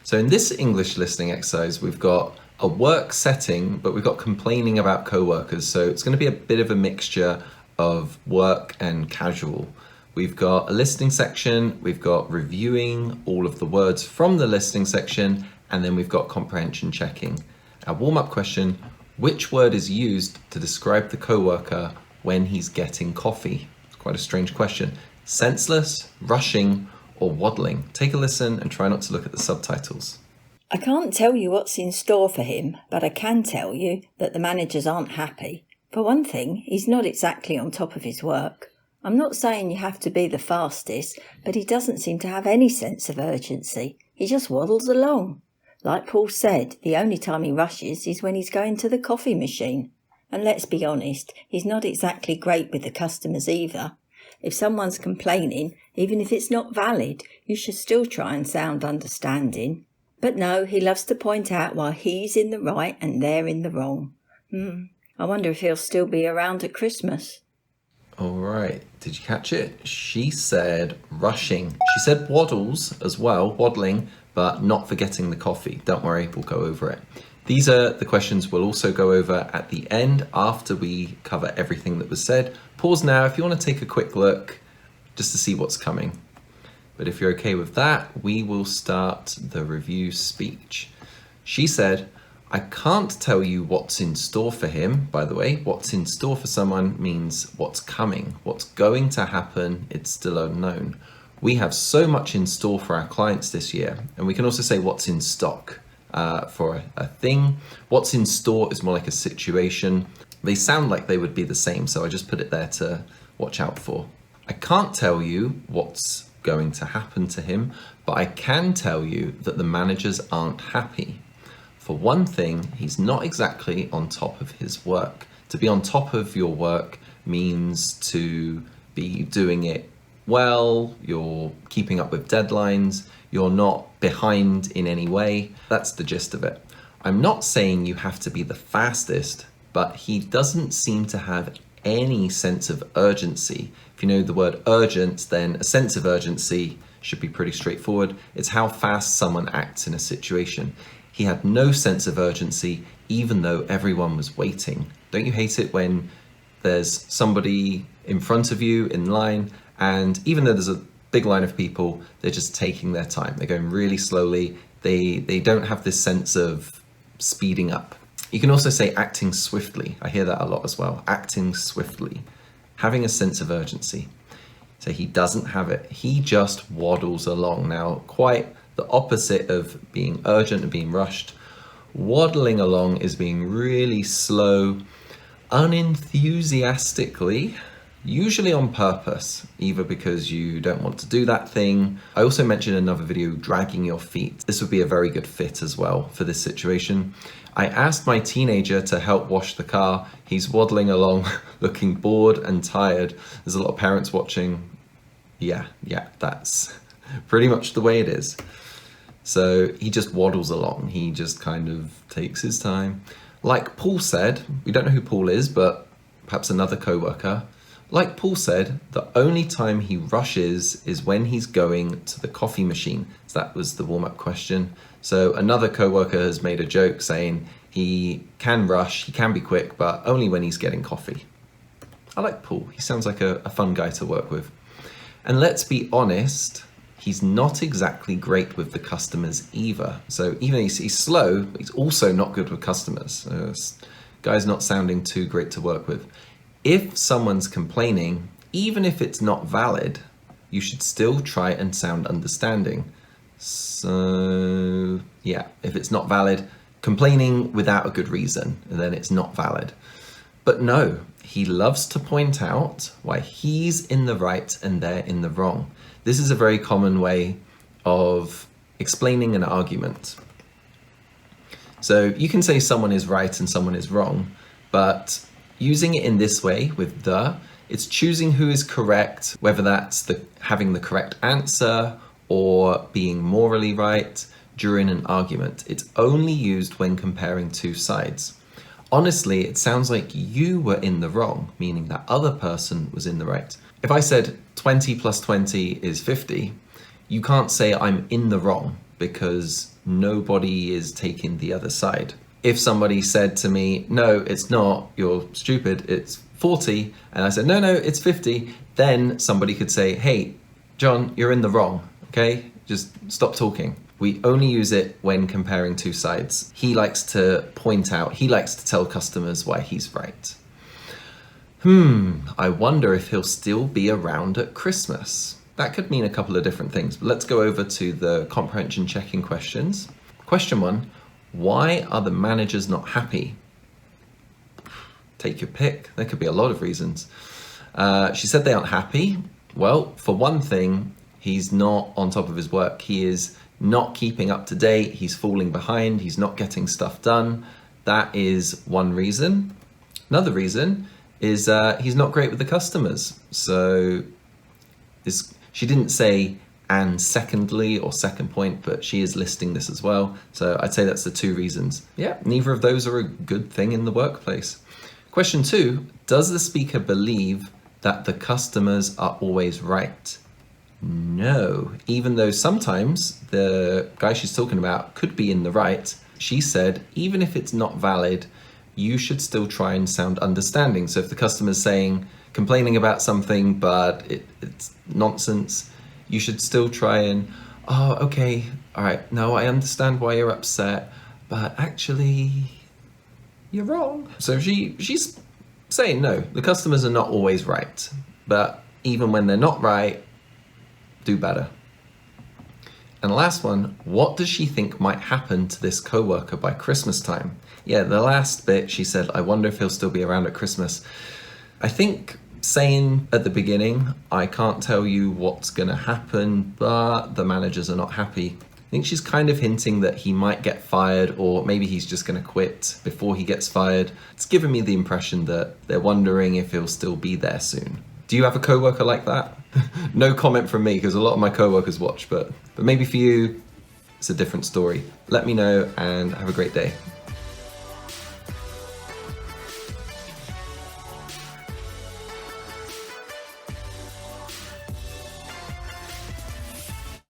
So in this English listening exercise, we've got a work setting, but we've got complaining about co-workers. So it's going to be a bit of a mixture of work and casual. We've got a listening section, we've got reviewing all of the words from the listening section, and then we've got comprehension checking. Our warm-up question, which word is used to describe the co-worker when he's getting coffee? It's quite a strange question. Senseless, rushing, or waddling? Take a listen and try not to look at the subtitles. I can't tell you what's in store for him, but I can tell you that the managers aren't happy. For one thing, he's not exactly on top of his work. I'm not saying you have to be the fastest, but he doesn't seem to have any sense of urgency. He just waddles along. Like Paul said, the only time he rushes is when he's going to the coffee machine. And let's be honest, he's not exactly great with the customers either. If someone's complaining, even if it's not valid, you should still try and sound understanding. But no, he loves to point out why he's in the right and they're in the wrong. I wonder if he'll still be around at Christmas. All right, did you catch it? She said rushing. She said waddles as well, waddling, but not forgetting the coffee. Don't worry, we'll go over it. These are the questions we'll also go over at the end after we cover everything that was said. Pause now if you want to take a quick look just to see what's coming. But if you're okay with that, we will start the review speech. She said, I can't tell you what's in store for him. By the way, what's in store for someone means what's coming, what's going to happen, it's still unknown. We have so much in store for our clients this year. And we can also say what's in stock for a thing. What's in store is more like a situation. They sound like they would be the same, so I just put it there to watch out for. I can't tell you what's going to happen to him, but I can tell you that the managers aren't happy. For one thing, he's not exactly on top of his work. To be on top of your work means to be doing it well, you're keeping up with deadlines, you're not behind in any way. That's the gist of it. I'm not saying you have to be the fastest, but he doesn't seem to have any sense of urgency. If you know the word urgent, then a sense of urgency should be pretty straightforward. It's how fast someone acts in a situation. He had no sense of urgency, even though everyone was waiting. Don't you hate it when there's somebody in front of you in line, and even though there's a big line of people, they're just taking their time. They're going really slowly. They don't have this sense of speeding up. You can also say acting swiftly. I hear that a lot as well. Acting swiftly. Having a sense of urgency. So he doesn't have it. He just waddles along. Now, quite the opposite of being urgent and being rushed. Waddling along is being really slow, unenthusiastically, usually on purpose, either because you don't want to do that thing. I also mentioned in another video, dragging your feet. This would be a very good fit as well for this situation. I asked my teenager to help wash the car. He's waddling along, looking bored and tired. There's a lot of parents watching. Yeah, that's pretty much the way it is. So he just waddles along. He just kind of takes his time. Like Paul said, we don't know who Paul is, but perhaps another co-worker. Like Paul said, the only time he rushes is when he's going to the coffee machine. So that was the warm-up question. So another co-worker has made a joke saying he can rush, he can be quick, but only when he's getting coffee. I like Paul. He sounds like a fun guy to work with. And let's be honest, he's not exactly great with the customers either. So even he's slow, but he's also not good with customers. This guy's not sounding too great to work with. If someone's complaining, even if it's not valid, you should still try and sound understanding. So yeah, if it's not valid, complaining without a good reason, and then it's not valid. But no, he loves to point out why he's in the right and they're in the wrong. This is a very common way of explaining an argument. So you can say someone is right and someone is wrong, but using it in this way with the, it's choosing who is correct, whether that's having the correct answer or being morally right during an argument. It's only used when comparing two sides. Honestly, it sounds like you were in the wrong, meaning that other person was in the right. If I said 20 plus 20 is 50, you can't say I'm in the wrong. because nobody is taking the other side. If somebody said to me, no, it's not, you're stupid, it's 40, and I said, no, it's 50, then somebody could say, hey, John, you're in the wrong, okay? Just stop talking. We only use it when comparing two sides. He likes to point out, he likes to tell customers why he's right. I wonder if he'll still be around at Christmas. That could mean a couple of different things, but let's go over to the comprehension checking questions. Question 1, why are the managers not happy? Take your pick. There could be a lot of reasons. She said they aren't happy. Well, for one thing, he's not on top of his work. He is not keeping up to date. He's falling behind. He's not getting stuff done. That is one reason. Another reason is he's not great with the customers. So she didn't say and secondly or second point, but she is listing this as well. So I'd say that's the two reasons. Yeah, neither of those are a good thing in the workplace. Question 2, does the speaker believe that the customers are always right? No, even though sometimes the guy she's talking about could be in the right, she said, even if it's not valid, you should still try and sound understanding. So if the customer's complaining about something, but it's nonsense, you should still try and, oh, okay, all right, no, I understand why you're upset, but actually, you're wrong. So she's saying, no, the customers are not always right, but even when they're not right, do better. And the last one, what does she think might happen to this coworker by Christmas time? Yeah, the last bit, she said, I wonder if he'll still be around at Christmas. I think saying at the beginning, I can't tell you what's gonna happen, but the managers are not happy. I think she's kind of hinting that he might get fired, or maybe he's just gonna quit before he gets fired. It's given me the impression that they're wondering if he'll still be there soon. Do you have a coworker like that? No comment from me, because a lot of my coworkers watch, but maybe for you, it's a different story. Let me know and have a great day.